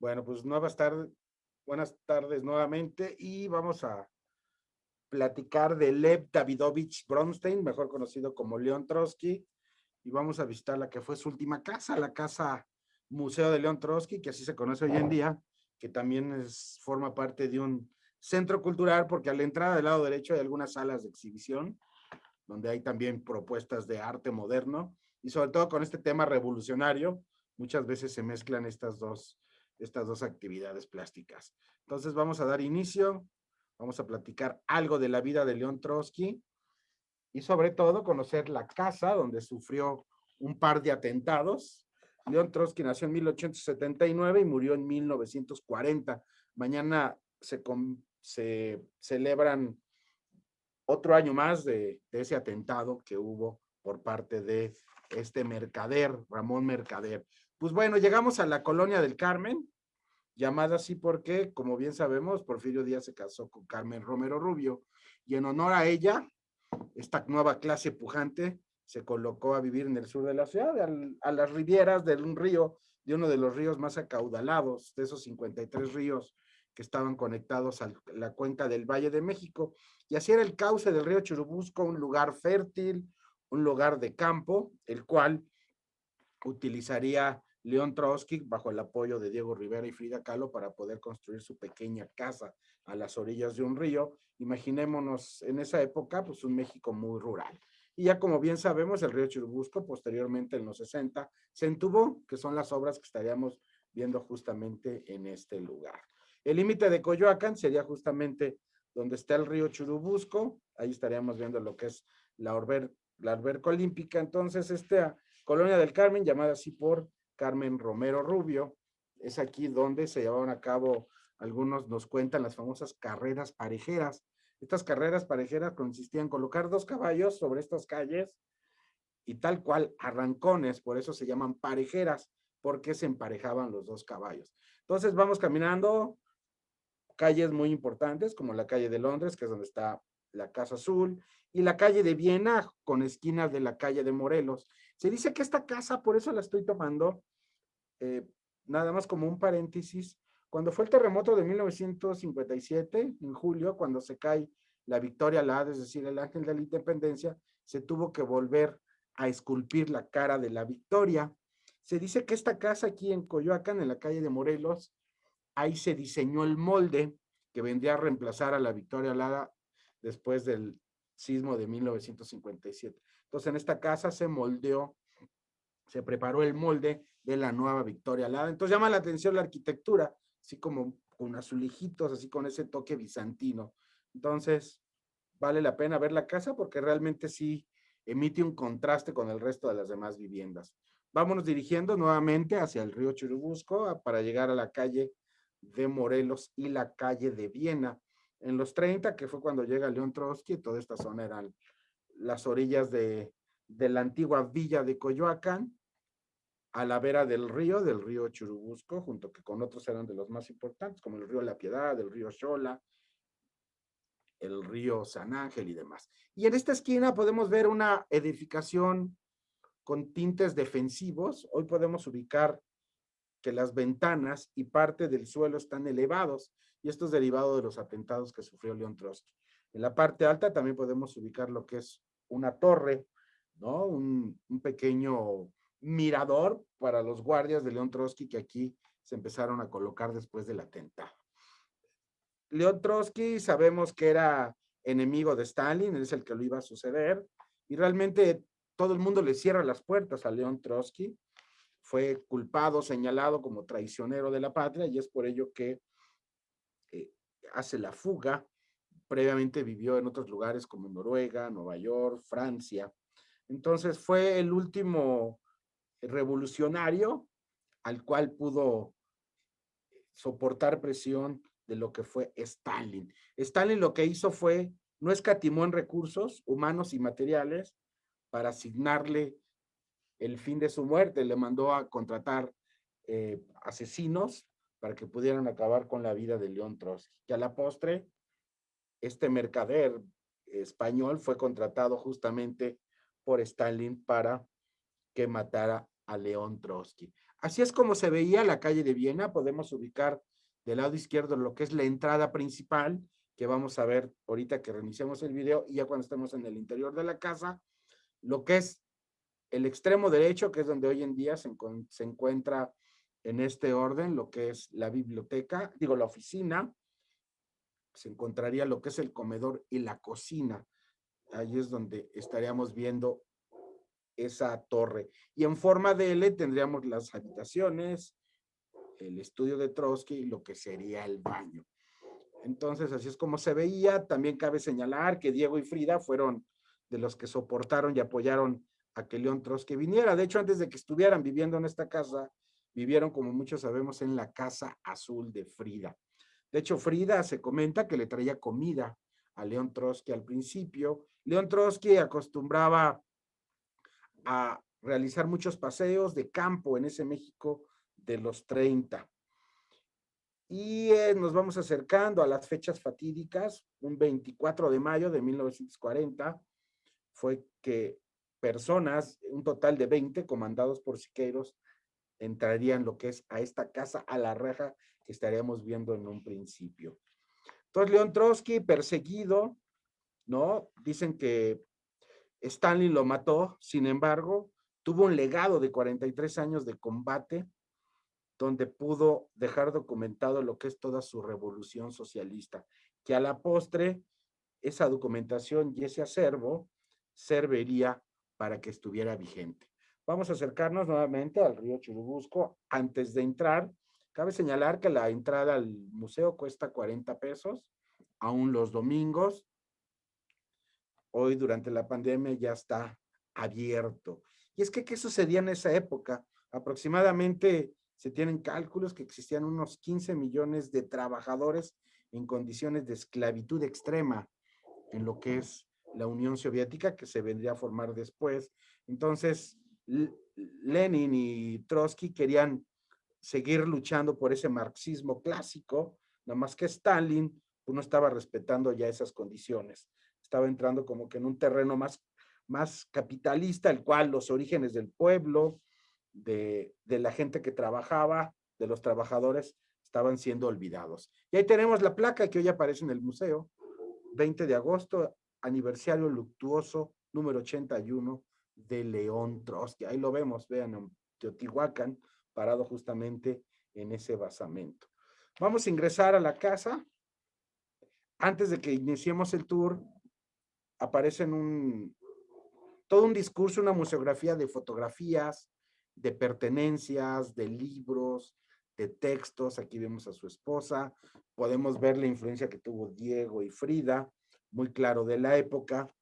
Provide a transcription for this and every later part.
Bueno, pues buenas tardes nuevamente y vamos a platicar de Lev Davidovich Bronstein, mejor conocido como León Trotsky, y vamos a visitar la que fue su última casa, la casa Museo de León Trotsky, que así se conoce hoy en día, que también forma parte de un centro cultural, porque a la entrada del lado derecho hay algunas salas de exhibición, donde hay también propuestas de arte moderno, y sobre todo con este tema revolucionario, muchas veces se mezclan estas dos actividades plásticas. Entonces vamos a dar inicio, vamos a platicar algo de la vida de León Trotsky y sobre todo conocer la casa donde sufrió un par de atentados. León Trotsky nació en 1879 y murió en 1940. Mañana se celebran otro año más de ese atentado que hubo por parte de este mercader, Ramón Mercader. Pues bueno, llegamos a la colonia del Carmen, llamada así porque, como bien sabemos, Porfirio Díaz se casó con Carmen Romero Rubio, y en honor a ella, esta nueva clase pujante se colocó a vivir en el sur de la ciudad, a las rivieras de un río, de uno de los ríos más acaudalados, de esos 53 ríos que estaban conectados a la cuenca del Valle de México. Y así era el cauce del río Churubusco, un lugar fértil, un lugar de campo, el cual utilizaría León Trotsky bajo el apoyo de Diego Rivera y Frida Kahlo para poder construir su pequeña casa a las orillas de un río. Imaginémonos en esa época, pues un México muy rural. Y ya como bien sabemos, el río Churubusco, posteriormente en los 60, se entubó, que son las obras que estaríamos viendo justamente en este lugar. El límite de Coyoacán sería justamente donde está el río Churubusco, ahí estaríamos viendo lo que es la alberca olímpica. Entonces, Colonia del Carmen, llamada así por Carmen Romero Rubio, es aquí donde se llevaban a cabo, algunos nos cuentan, las famosas carreras parejeras. Estas carreras parejeras consistían en colocar dos caballos sobre estas calles y tal cual, arrancones, por eso se llaman parejeras, porque se emparejaban los dos caballos. Entonces vamos caminando, calles muy importantes, como la calle de Londres, que es donde está la Casa Azul, y la calle de Viena, con esquinas de la calle de Morelos. Se dice que esta casa, por eso la estoy tomando, eh, nada más como un paréntesis, cuando fue el terremoto de 1957, en julio, cuando se cae la Victoria Alada, es decir, el Ángel de la Independencia, se tuvo que volver a esculpir la cara de la Victoria. Se dice que esta casa aquí en Coyoacán, en la calle de Morelos, ahí se diseñó el molde que vendría a reemplazar a la Victoria Alada después del sismo de 1957. Entonces, en esta casa se preparó el molde de la nueva Victoria Alada. Entonces, llama la atención la arquitectura, así como con azulejitos, así con ese toque bizantino. Entonces, vale la pena ver la casa porque realmente sí emite un contraste con el resto de las demás viviendas. Vámonos dirigiendo nuevamente hacia el río Churubusco para llegar a la calle de Morelos y la calle de Viena. En los 30, que fue cuando llega León Trotsky, toda esta zona eran las orillas de la antigua villa de Coyoacán, a la vera del río Churubusco, junto que con otros eran de los más importantes, como el río La Piedad, el río Xola, el río San Ángel y demás. Y en esta esquina podemos ver una edificación con tintes defensivos. Hoy podemos ubicar que las ventanas y parte del suelo están elevados, y esto es derivado de los atentados que sufrió León Trotsky. En la parte alta también podemos ubicar lo que es una torre, ¿no? Un pequeño mirador para los guardias de León Trotsky que aquí se empezaron a colocar después del atentado. León Trotsky sabemos que era enemigo de Stalin, es el que lo iba a suceder, y realmente todo el mundo le cierra las puertas a León Trotsky. Fue culpado, señalado como traicionero de la patria, y es por ello que eh, hace la fuga. Previamente vivió en otros lugares como Noruega, Nueva York, Francia. Entonces fue el último revolucionario al cual pudo soportar presión de lo que fue Stalin. Stalin lo que hizo fue, no escatimó en recursos humanos y materiales para asignarle el fin de su muerte. Le mandó a contratar asesinos para que pudieran acabar con la vida de León Trotsky. Que a la postre, este mercader español fue contratado justamente por Stalin para que matara a León Trotsky. Así es como se veía la calle de Viena. Podemos ubicar del lado izquierdo lo que es la entrada principal, que vamos a ver ahorita que reiniciemos el video y ya cuando estemos en el interior de la casa, lo que es el extremo derecho, que es donde hoy en día se encuentra en este orden lo que es la biblioteca, digo, la oficina, se encontraría lo que es el comedor y la cocina. Ahí es donde estaríamos viendo esa torre. Y en forma de L tendríamos las habitaciones, el estudio de Trotsky y lo que sería el baño. Entonces, así es como se veía. También cabe señalar que Diego y Frida fueron de los que soportaron y apoyaron a que León Trotsky viniera. De hecho, antes de que estuvieran viviendo en esta casa, vivieron, como muchos sabemos, en la Casa Azul de Frida. De hecho, Frida se comenta que le traía comida a León Trotsky al principio. León Trotsky acostumbraba a realizar muchos paseos de campo en ese México de los 30. Y nos vamos acercando a las fechas fatídicas. Un 24 de mayo de 1940 fue que personas, un total de 20, comandados por Siqueiros, entrarían lo que es a esta casa a la reja que estaríamos viendo en un principio. Entonces, León Trotsky, perseguido, ¿no? Dicen que Stalin lo mató, sin embargo, tuvo un legado de 43 años de combate, donde pudo dejar documentado lo que es toda su revolución socialista, que a la postre esa documentación y ese acervo serviría para que estuviera vigente. Vamos a acercarnos nuevamente al río Churubusco. Antes de entrar, cabe señalar que la entrada al museo cuesta 40 pesos, aún los domingos. Hoy, durante la pandemia, ya está abierto. Y es que, ¿qué sucedía en esa época? Aproximadamente se tienen cálculos que existían unos 15 millones de trabajadores en condiciones de esclavitud extrema en lo que es la Unión Soviética, que se vendría a formar después. Entonces, Lenin y Trotsky querían seguir luchando por ese marxismo clásico, nada más que Stalin pues, no estaba respetando ya esas condiciones. Estaba entrando como que en un terreno más capitalista, el cual los orígenes del pueblo, de la gente que trabajaba, de los trabajadores, estaban siendo olvidados. Y ahí tenemos la placa que hoy aparece en el museo, 20 de agosto, aniversario luctuoso número 81 de León Trotsky. Ahí lo vemos, vean, en Teotihuacán, parado justamente en ese basamento. Vamos a ingresar a la casa. Antes de que iniciemos el tour, aparece todo un discurso, una museografía de fotografías, de pertenencias, de libros, de textos. Aquí vemos a su esposa. Podemos ver la influencia que tuvo Diego y Frida, muy claro de la época.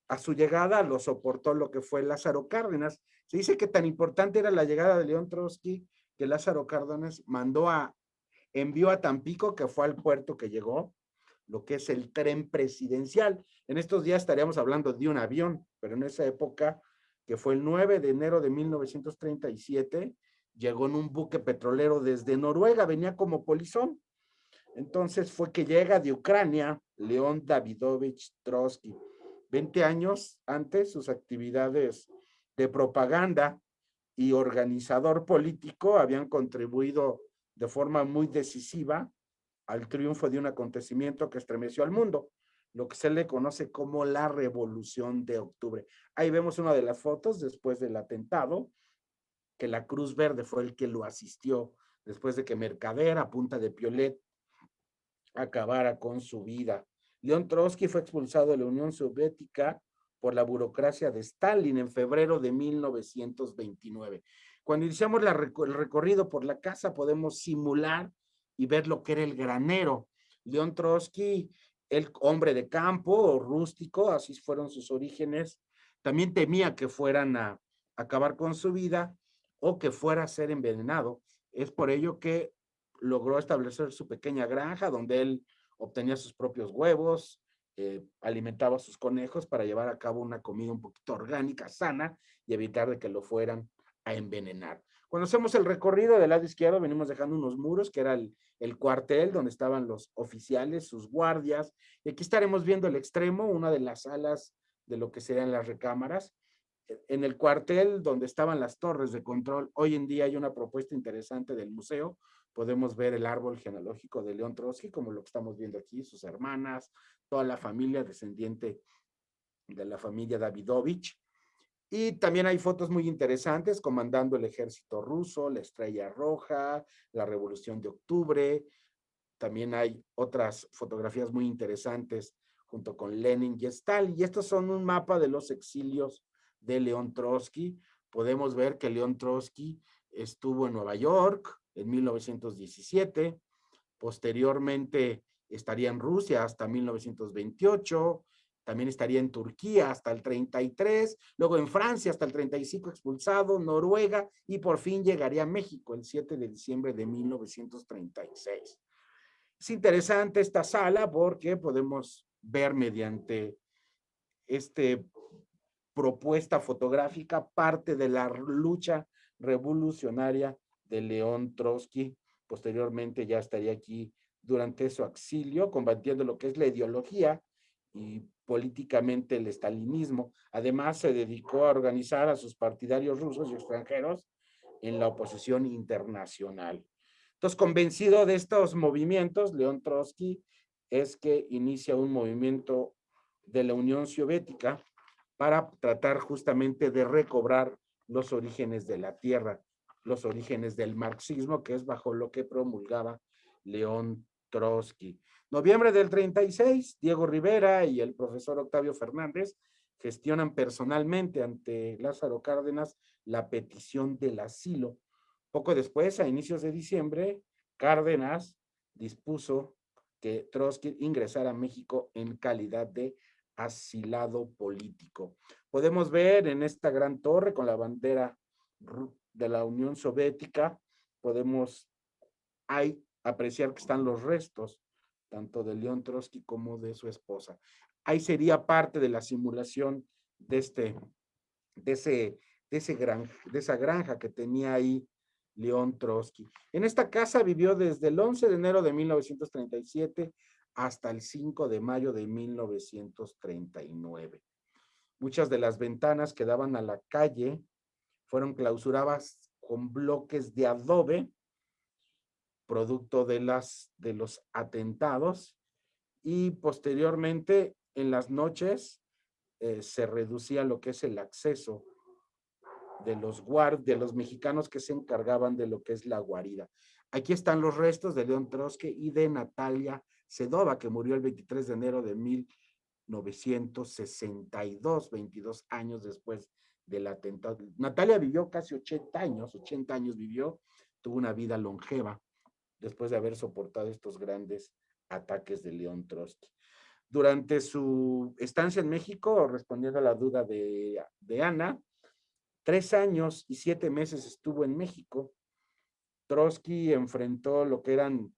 A su llegada lo soportó lo que fue Lázaro Cárdenas. Se dice que tan importante era la llegada de León Trotsky que Lázaro Cárdenas envió a Tampico, que fue al puerto que llegó, lo que es el tren presidencial. En estos días estaríamos hablando de un avión, pero en esa época, que fue el 9 de enero de 1937, llegó en un buque petrolero desde Noruega, venía como polizón. Entonces fue que llega de Ucrania León Davidovich Trotsky. 20 años antes, sus actividades de propaganda y organizador político habían contribuido de forma muy decisiva al triunfo de un acontecimiento que estremeció al mundo, lo que se le conoce como la Revolución de Octubre. Ahí vemos una de las fotos después del atentado, que la Cruz Verde fue el que lo asistió después de que Mercader, a punta de piolet, acabara con su vida. León Trotsky fue expulsado de la Unión Soviética por la burocracia de Stalin en febrero de 1929. Cuando iniciamos el recorrido por la casa, podemos simular y ver lo que era el granero. León Trotsky, el hombre de campo, rústico, así fueron sus orígenes, también temía que fueran a acabar con su vida o que fuera a ser envenenado. Es por ello que logró establecer su pequeña granja donde él obtenía sus propios huevos, alimentaba a sus conejos para llevar a cabo una comida un poquito orgánica, sana, y evitar de que lo fueran a envenenar. Cuando hacemos el recorrido del lado izquierdo, venimos dejando unos muros, que era el cuartel donde estaban los oficiales, sus guardias, y aquí estaremos viendo el extremo, una de las salas de lo que serían las recámaras. En el cuartel donde estaban las torres de control, hoy en día hay una propuesta interesante del museo. Podemos ver el árbol genealógico de León Trotsky, como lo que estamos viendo aquí, sus hermanas, toda la familia descendiente de la familia Davidovich. Y también hay fotos muy interesantes comandando el ejército ruso, la Estrella Roja, la Revolución de Octubre. También hay otras fotografías muy interesantes junto con Lenin y Stalin. Y estos son un mapa de los exilios de León Trotsky. Podemos ver que León Trotsky estuvo en Nueva York en 1917, posteriormente estaría en Rusia hasta 1928, también estaría en Turquía hasta el 33, luego en Francia hasta el 35 expulsado, Noruega y por fin llegaría a México el 7 de diciembre de 1936. Es interesante esta sala porque podemos ver mediante esta propuesta fotográfica parte de la lucha revolucionaria de León Trotsky. Posteriormente ya estaría aquí durante su exilio combatiendo lo que es la ideología y políticamente el estalinismo. Además se dedicó a organizar a sus partidarios rusos y extranjeros en la oposición internacional. Entonces, convencido de estos movimientos, León Trotsky es que inicia un movimiento de la Unión Soviética para tratar justamente de recobrar los orígenes de la tierra, los orígenes del marxismo, que es bajo lo que promulgaba León Trotsky. Noviembre del 36, Diego Rivera y el profesor Octavio Fernández gestionan personalmente ante Lázaro Cárdenas la petición del asilo. Poco después, a inicios de diciembre, Cárdenas dispuso que Trotsky ingresara a México en calidad de asilado político. Podemos ver en esta gran torre con la bandera de la Unión Soviética, podemos apreciar que están los restos tanto de León Trotsky como de su esposa. Ahí sería parte de la simulación de esa granja que tenía ahí León Trotsky. En esta casa vivió desde el 11 de enero de 1937 hasta el 5 de mayo de 1939. Muchas de las ventanas que daban a la calle fueron clausuradas con bloques de adobe, producto de los atentados, y posteriormente en las noches se reducía lo que es el acceso de los mexicanos que se encargaban de lo que es la guarida. Aquí están los restos de León Trotsky y de Natalia Sedova, que murió el 23 de enero de 1962, 22 años después del atentado. Natalia vivió casi 80 años vivió, tuvo una vida longeva después de haber soportado estos grandes ataques de León Trotsky. Durante su estancia en México, respondiendo a la duda de Ana, 3 años y 7 meses estuvo en México. Trotsky enfrentó lo que eran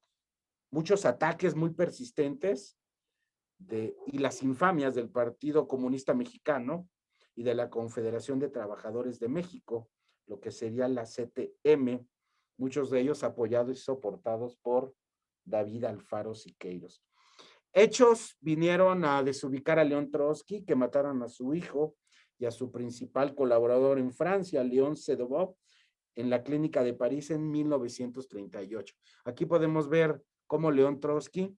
muchos ataques muy persistentes y las infamias del Partido Comunista Mexicano y de la Confederación de Trabajadores de México, lo que sería la CTM, muchos de ellos apoyados y soportados por David Alfaro Siqueiros. Hechos vinieron a desubicar a León Trotsky, que mataron a su hijo y a su principal colaborador en Francia, León Sedovov, en la clínica de París en 1938. Aquí podemos ver cómo León Trotsky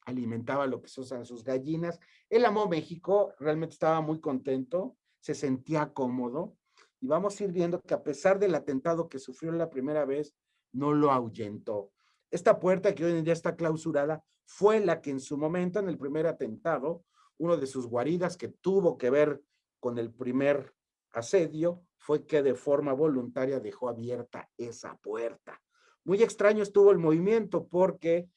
alimentaba lo que son sus gallinas. Él amó México, realmente estaba muy contento, se sentía cómodo, y vamos a ir viendo que a pesar del atentado que sufrió la primera vez, no lo ahuyentó. Esta puerta que hoy en día está clausurada fue la que en su momento, en el primer atentado, uno de sus guaridas que tuvo que ver con el primer asedio, fue que de forma voluntaria dejó abierta esa puerta. Muy extraño estuvo el movimiento porque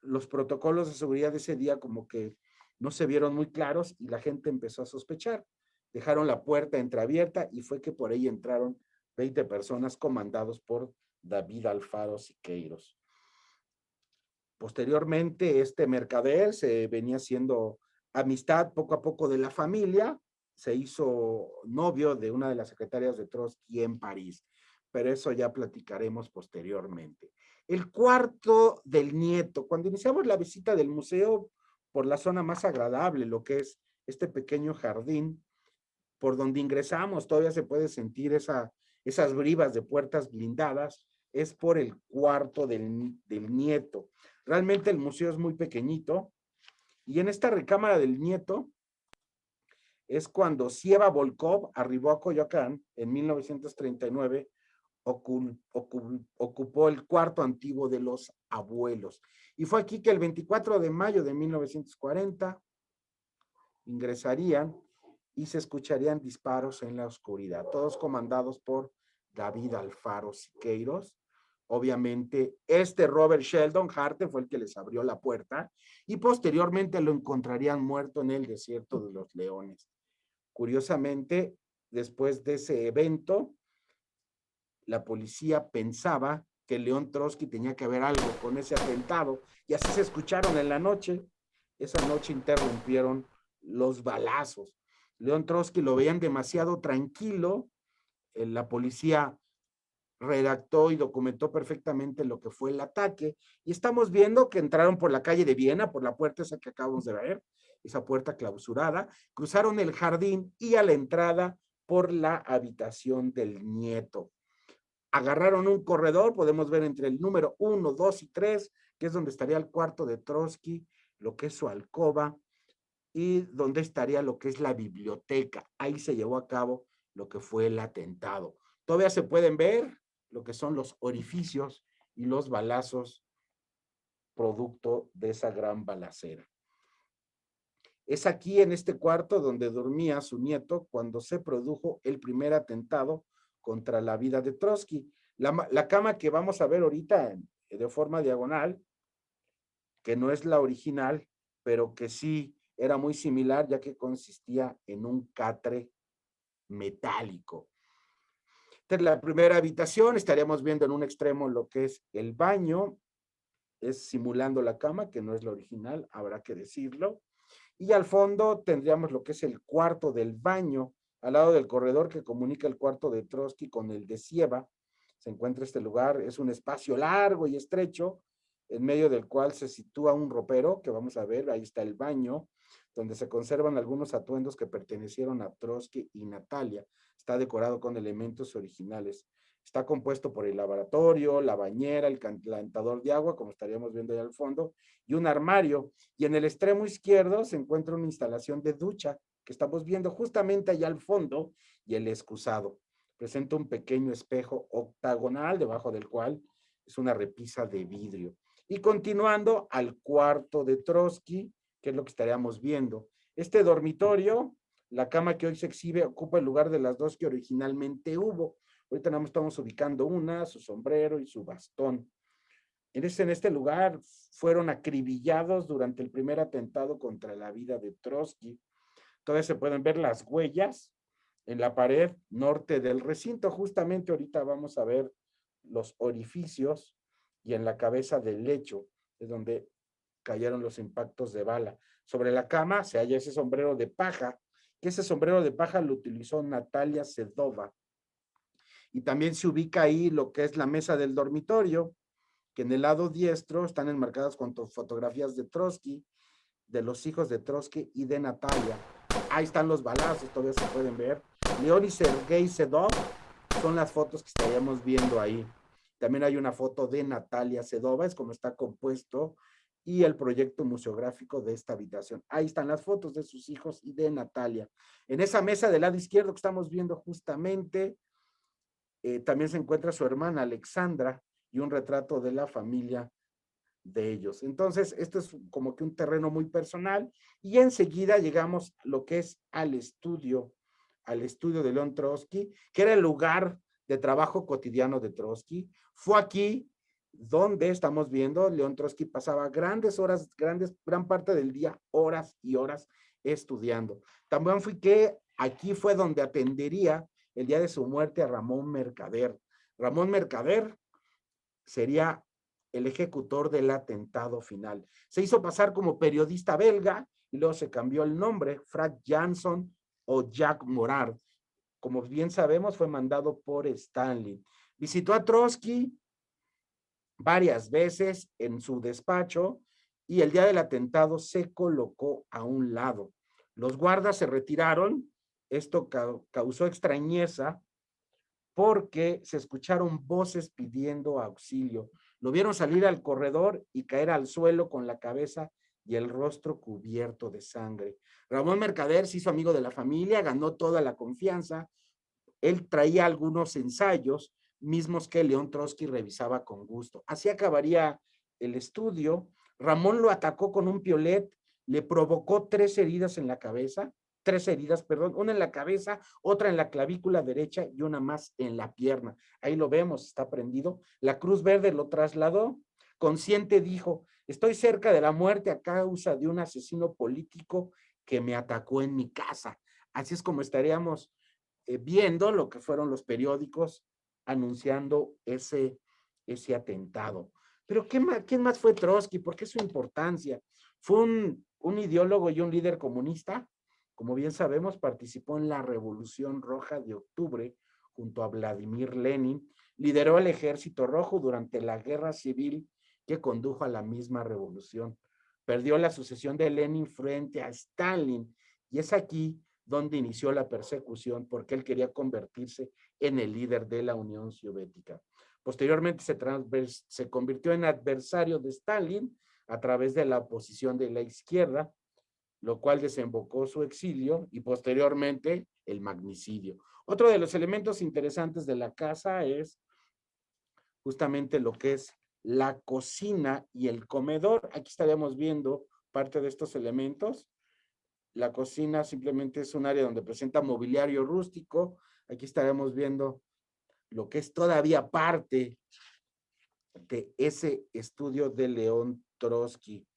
los protocolos de seguridad de ese día como que no se vieron muy claros y la gente empezó a sospechar. Dejaron la puerta entreabierta y fue que por ahí entraron 20 personas comandados por David Alfaro Siqueiros. Posteriormente, este mercader se venía haciendo amistad poco a poco de la familia, se hizo novio de una de las secretarias de Trotsky en París, pero eso ya platicaremos posteriormente. El cuarto del nieto, cuando iniciamos la visita del museo por la zona más agradable, lo que es este pequeño jardín, por donde ingresamos, todavía se puede sentir esas brivas de puertas blindadas, es por el cuarto del nieto. Realmente el museo es muy pequeñito, y en esta recámara del nieto es cuando Sieva Volkov arribó a Coyoacán en 1939, ocupó el cuarto antiguo de los abuelos. Y fue aquí que el 24 de mayo de 1940 ingresarían y se escucharían disparos en la oscuridad, todos comandados por David Alfaro Siqueiros. Obviamente, Robert Sheldon Harte fue el que les abrió la puerta y posteriormente lo encontrarían muerto en el desierto de los Leones. Curiosamente, después de ese evento, la policía pensaba que León Trotsky tenía que ver algo con ese atentado, y así se escucharon en la noche. Esa noche interrumpieron los balazos. León Trotsky lo veían demasiado tranquilo. La policía redactó y documentó perfectamente lo que fue el ataque, y estamos viendo que entraron por la calle de Viena, por la puerta esa que acabamos de ver, esa puerta clausurada, cruzaron el jardín y a la entrada por la habitación del nieto. Agarraron un corredor, podemos ver entre el número 1, 2 y 3, que es donde estaría el cuarto de Trotsky, lo que es su alcoba, y donde estaría lo que es la biblioteca. Ahí se llevó a cabo lo que fue el atentado. Todavía se pueden ver lo que son los orificios y los balazos producto de esa gran balacera. Es aquí en este cuarto donde dormía su nieto cuando se produjo el primer atentado contra la vida de Trotsky. La cama que vamos a ver ahorita de forma diagonal, que no es la original, pero que sí era muy similar, ya que consistía en un catre metálico. Esta es la primera habitación. Estaríamos viendo en un extremo lo que es el baño, es simulando la cama, que no es la original, habrá que decirlo. Y al fondo tendríamos lo que es el cuarto del baño, al lado del corredor que comunica el cuarto de Trotsky con el de Sieva. Se encuentra este lugar, es un espacio largo y estrecho, en medio del cual se sitúa un ropero, que vamos a ver, ahí está el baño, donde se conservan algunos atuendos que pertenecieron a Trotsky y Natalia. Está decorado con elementos originales. Está compuesto por el laboratorio, la bañera, el calentador de agua, como estaríamos viendo ahí al fondo, y un armario. Y en el extremo izquierdo se encuentra una instalación de ducha, que estamos viendo justamente allá al fondo, y el excusado. Presenta un pequeño espejo octagonal, debajo del cual es una repisa de vidrio. Y continuando al cuarto de Trotsky, que es lo que estaríamos viendo. Este dormitorio, la cama que hoy se exhibe, ocupa el lugar de las dos que originalmente hubo. Ahorita nada más estamos ubicando una, su sombrero y su bastón. En este lugar fueron acribillados durante el primer atentado contra la vida de Trotsky. Todavía se pueden ver las huellas en la pared norte del recinto. Justamente ahorita vamos a ver los orificios, y en la cabeza del lecho es donde cayeron los impactos de bala. Sobre la cama se halla ese sombrero de paja, que ese sombrero de paja lo utilizó Natalia Sedova. Y también se ubica ahí lo que es la mesa del dormitorio, que en el lado diestro están enmarcadas con fotografías de Trotsky, de los hijos de Trotsky y de Natalia. Ahí están los balazos, todavía se pueden ver. León y Sergei Sedov son las fotos que estaríamos viendo ahí. También hay una foto de Natalia Sedova, es como está compuesto, y el proyecto museográfico de esta habitación. Ahí están las fotos de sus hijos y de Natalia. En esa mesa del lado izquierdo que estamos viendo justamente, también se encuentra su hermana Alexandra y un retrato de la familia de ellos. Entonces, esto es como que un terreno muy personal, y enseguida llegamos lo que es al estudio de León Trotsky, que era el lugar de trabajo cotidiano de Trotsky. Fue aquí donde estamos viendo, León Trotsky pasaba gran parte del día, horas y horas estudiando. También aquí fue donde atendería el día de su muerte a Ramón Mercader. Ramón Mercader sería el ejecutor del atentado final. Se hizo pasar como periodista belga y luego se cambió el nombre, Frank Jansson o Jacques Morard. Como bien sabemos, fue mandado por Stalin. Visitó a Trotsky varias veces en su despacho, y el día del atentado se colocó a un lado. Los guardas se retiraron Esto causó extrañeza porque se escucharon voces pidiendo auxilio. Lo vieron salir al corredor y caer al suelo con la cabeza y el rostro cubierto de sangre. Ramón Mercader se hizo amigo de la familia, ganó toda la confianza. Él traía algunos ensayos mismos que León Trotsky revisaba con gusto. Así acabaría el estudio. Ramón lo atacó con un piolet, le provocó tres heridas en la cabeza, tres heridas, perdón, una en la cabeza, otra en la clavícula derecha y una más en la pierna. Ahí lo vemos, está prendido. La Cruz Verde lo trasladó. Consciente dijo, estoy cerca de la muerte a causa de un asesino político que me atacó en mi casa. Así es como estaríamos viendo lo que fueron los periódicos anunciando ese atentado. Pero ¿quién más fue Trotsky? ¿Por qué su importancia? Fue un ideólogo y un líder comunista. Como bien sabemos, participó en la Revolución Roja de Octubre junto a Vladimir Lenin. Lideró el Ejército Rojo durante la Guerra Civil que condujo a la misma revolución. Perdió la sucesión de Lenin frente a Stalin y es aquí donde inició la persecución porque él quería convertirse en el líder de la Unión Soviética. Posteriormente se convirtió en adversario de Stalin a través de la oposición de la izquierda, lo cual desembocó su exilio y posteriormente el magnicidio. Otro de los elementos interesantes de la casa es justamente lo que es la cocina y el comedor. Aquí estaríamos viendo parte de estos elementos. La cocina simplemente es un área donde presenta mobiliario rústico. Aquí estaremos viendo lo que es todavía parte de ese estudio de León Trotsky.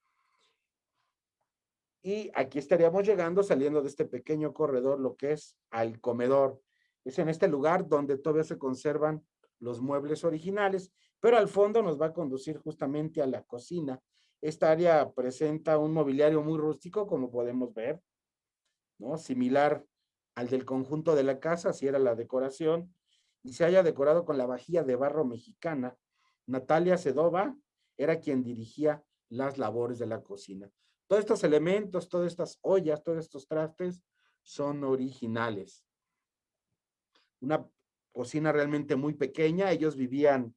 Y aquí estaríamos llegando, saliendo de este pequeño corredor, lo que es al comedor. Es en este lugar donde todavía se conservan los muebles originales, pero al fondo nos va a conducir justamente a la cocina. Esta área presenta un mobiliario muy rústico, como podemos ver, ¿no? Similar al del conjunto de la casa, así era la decoración, y se haya decorado con la vajilla de barro mexicana. Natalia Sedova era quien dirigía las labores de la cocina. Todos estos elementos, todas estas ollas, todos estos trastes son originales. Una cocina realmente muy pequeña, ellos vivían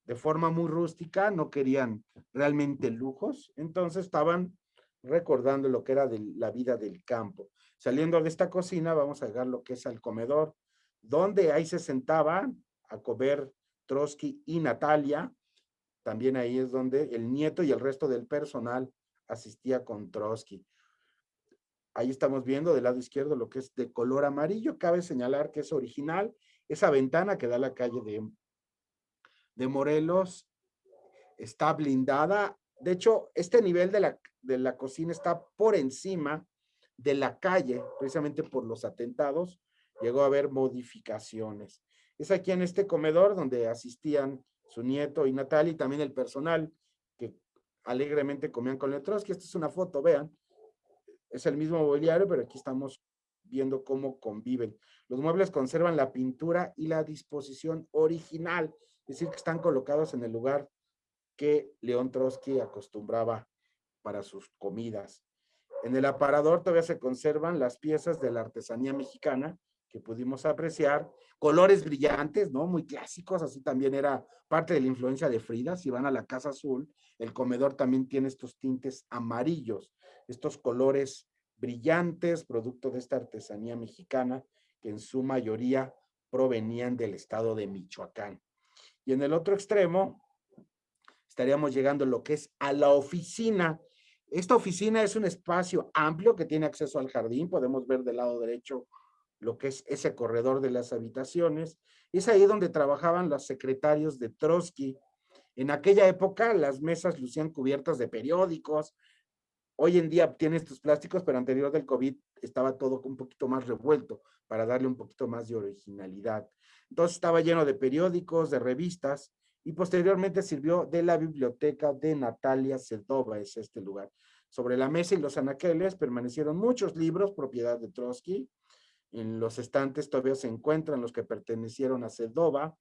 de forma muy rústica, no querían realmente lujos, entonces estaban recordando lo que era de la vida del campo. Saliendo de esta cocina, vamos a llegar lo que es al comedor, donde ahí se sentaban a comer Trotsky y Natalia. También ahí es donde el nieto y el resto del personal asistía con Trotsky. Ahí estamos viendo del lado izquierdo lo que es de color amarillo. Cabe señalar que es original. Esa ventana que da a la calle de Morelos está blindada. De hecho, este nivel de la cocina está por encima de la calle, precisamente por los atentados. Llegó a haber modificaciones. Es aquí en este comedor donde asistían su nieto y Natalia y también el personal que alegremente comían con letros, que esta es una foto, vean, es el mismo mobiliario, pero aquí estamos viendo cómo conviven. Los muebles conservan la pintura y la disposición original, es decir, que están colocados en el lugar que León Trotsky acostumbraba para sus comidas. En el aparador todavía se conservan las piezas de la artesanía mexicana que pudimos apreciar, colores brillantes, ¿no? Muy clásicos, así también era parte de la influencia de Frida. Si van a la Casa Azul, el comedor también tiene estos tintes amarillos, estos colores brillantes, producto de esta artesanía mexicana, que en su mayoría provenían del estado de Michoacán. Y en el otro extremo, estaríamos llegando a lo que es a la oficina. Esta oficina es un espacio amplio que tiene acceso al jardín. Podemos ver del lado derecho lo que es ese corredor de las habitaciones. Es ahí donde trabajaban los secretarios de Trotsky. En aquella época las mesas lucían cubiertas de periódicos. Hoy en día tiene estos plásticos, pero anterior del COVID estaba todo un poquito más revuelto para darle un poquito más de originalidad. Entonces estaba lleno de periódicos, de revistas, y posteriormente sirvió de la biblioteca de Natalia Sedova, es este lugar. Sobre la mesa y los anaqueles permanecieron muchos libros, propiedad de Trotsky. En los estantes todavía se encuentran los que pertenecieron a Sedova,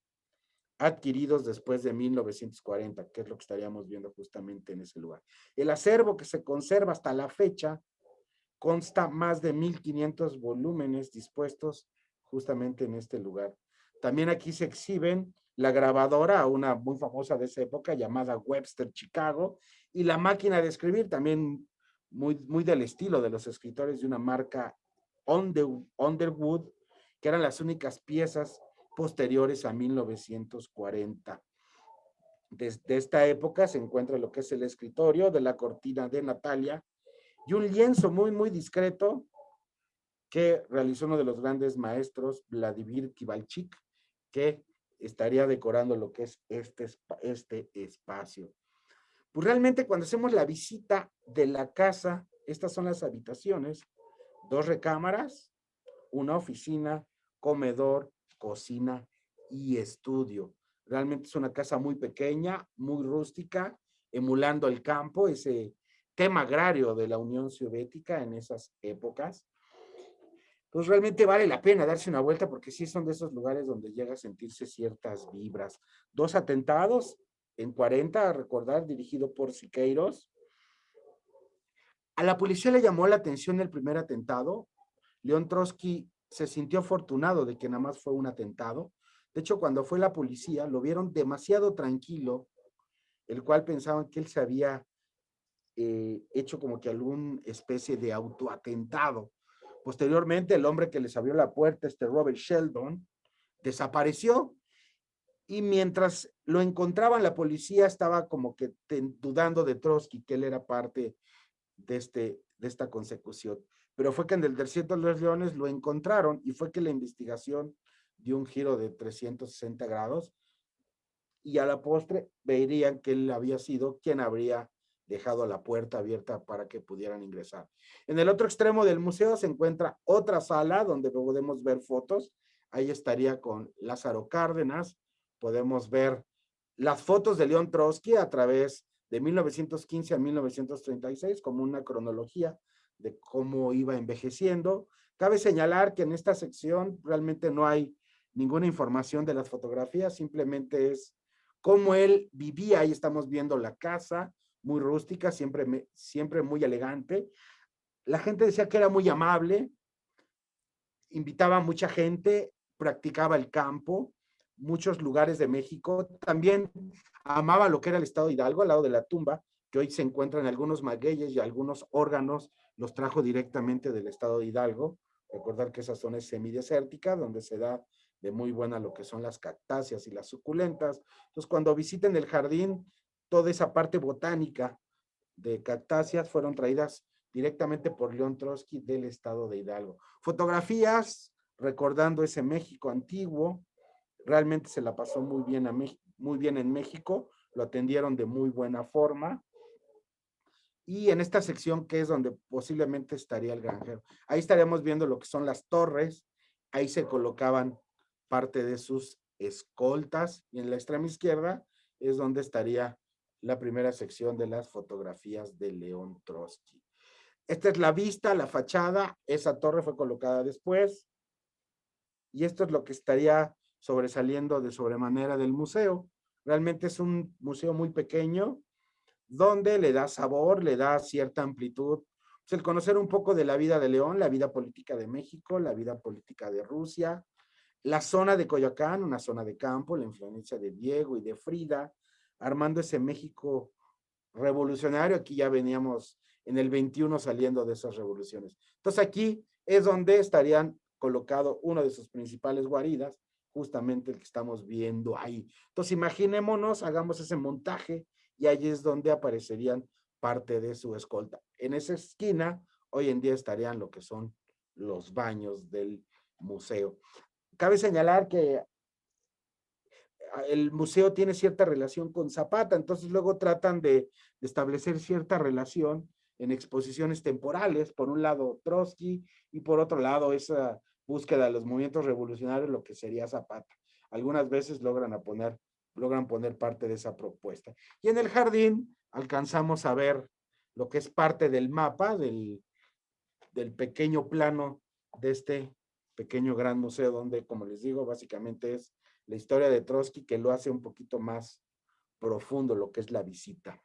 adquiridos después de 1940, que es lo que estaríamos viendo justamente en ese lugar. El acervo que se conserva hasta la fecha consta más de 1500 volúmenes dispuestos justamente en este lugar. También aquí se exhiben la grabadora, una muy famosa de esa época llamada Webster Chicago, y la máquina de escribir, también muy del estilo de los escritores de una marca Underwood, que eran las únicas piezas posteriores a 1940. Desde esta época se encuentra lo que es el escritorio de la cortina de Natalia y un lienzo muy discreto que realizó uno de los grandes maestros, Vladimir Kivalchik, que estaría decorando lo que es este espacio. Pues realmente cuando hacemos la visita de la casa, estas son las habitaciones, 2 recámaras, una oficina, comedor, cocina y estudio. Realmente es una casa muy pequeña, muy rústica, emulando el campo, ese tema agrario de la Unión Soviética en esas épocas. Pues realmente vale la pena darse una vuelta porque sí son de esos lugares donde llega a sentirse ciertas vibras. 2 atentados en 40, a recordar, dirigido por Siqueiros. A la policía le llamó la atención el primer atentado. León Trotsky se sintió afortunado de que nada más fue un atentado. De hecho, cuando fue la policía, lo vieron demasiado tranquilo, el cual pensaban que él se había hecho como que alguna especie de autoatentado. Posteriormente, el hombre que les abrió la puerta, Robert Sheldon, desapareció y mientras lo encontraban, la policía estaba como que dudando de Trotsky, que él era parte de esta consecución. Pero fue que en el desierto de los leones lo encontraron y fue que la investigación dio un giro de 360 grados y a la postre verían que él había sido quien habría dejado la puerta abierta para que pudieran ingresar. En el otro extremo del museo se encuentra otra sala donde podemos ver fotos. Ahí estaría con Lázaro Cárdenas. Podemos ver las fotos de León Trotsky a través de 1915 a 1936 como una cronología de cómo iba envejeciendo. Cabe señalar que en esta sección realmente no hay ninguna información de las fotografías, simplemente es cómo él vivía. Ahí estamos viendo la casa, muy rústica, siempre muy elegante. La gente decía que era muy amable, invitaba a mucha gente, practicaba el campo, muchos lugares de México. También amaba lo que era el estado de Hidalgo, al lado de la tumba, que hoy se encuentran algunos magueyes y algunos órganos, los trajo directamente del estado de Hidalgo. Recordar que esa zona es semidesértica, donde se da de muy buena lo que son las cactáceas y las suculentas. Entonces, cuando visiten el jardín, toda esa parte botánica de cactáceas fueron traídas directamente por León Trotsky del estado de Hidalgo. Fotografías recordando ese México antiguo, realmente se la pasó muy bien en México, lo atendieron de muy buena forma. Y en esta sección que es donde posiblemente estaría el granjero. Ahí estaríamos viendo lo que son las torres, ahí se colocaban parte de sus escoltas y en la extrema izquierda es donde estaría la primera sección de las fotografías de León Trotsky. Esta es la vista, la fachada, esa torre fue colocada después y esto es lo que estaría sobresaliendo de sobremanera del museo. Realmente es un museo muy pequeño, donde le da sabor, le da cierta amplitud. Pues el conocer un poco de la vida de León, la vida política de México, la vida política de Rusia, la zona de Coyoacán, una zona de campo, la influencia de Diego y de Frida, armando ese México revolucionario. Aquí ya veníamos en el 21 saliendo de esas revoluciones. Entonces aquí es donde estarían colocado uno de sus principales guaridas, justamente el que estamos viendo ahí. Entonces imaginémonos, hagamos ese montaje y allí es donde aparecerían parte de su escolta. En esa esquina, hoy en día estarían lo que son los baños del museo. Cabe señalar que el museo tiene cierta relación con Zapata, entonces luego tratan de establecer cierta relación en exposiciones temporales, por un lado Trotsky y por otro lado esa búsqueda de los movimientos revolucionarios, lo que sería Zapata. Algunas veces logran poner parte de esa propuesta. Y en el jardín alcanzamos a ver lo que es parte del mapa, del pequeño plano de este pequeño gran museo, donde, como les digo, básicamente es la historia de Trotsky que lo hace un poquito más profundo lo que es la visita.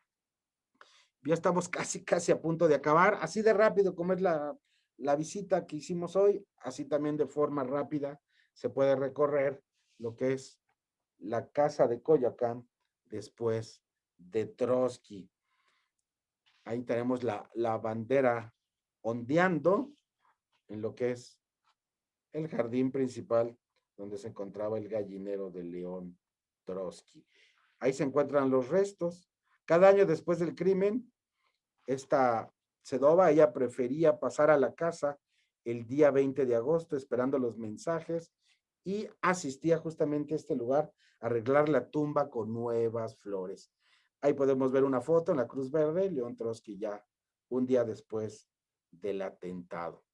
Ya estamos casi a punto de acabar. Así de rápido como es la visita que hicimos hoy, así también de forma rápida se puede recorrer lo que es la casa de Coyoacán después de Trotsky. Ahí tenemos la bandera ondeando en lo que es el jardín principal donde se encontraba el gallinero de León Trotsky. Ahí se encuentran los restos. Cada año después del crimen, esta Sedova, ella prefería pasar a la casa el día 20 de agosto esperando los mensajes y asistía justamente a este lugar a arreglar la tumba con nuevas flores. Ahí podemos ver una foto en la Cruz Verde, León Trotsky ya un día después del atentado.